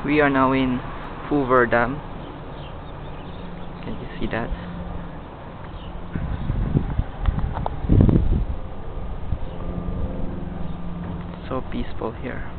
We are now in Hoover Dam. Can you see that? So peaceful here.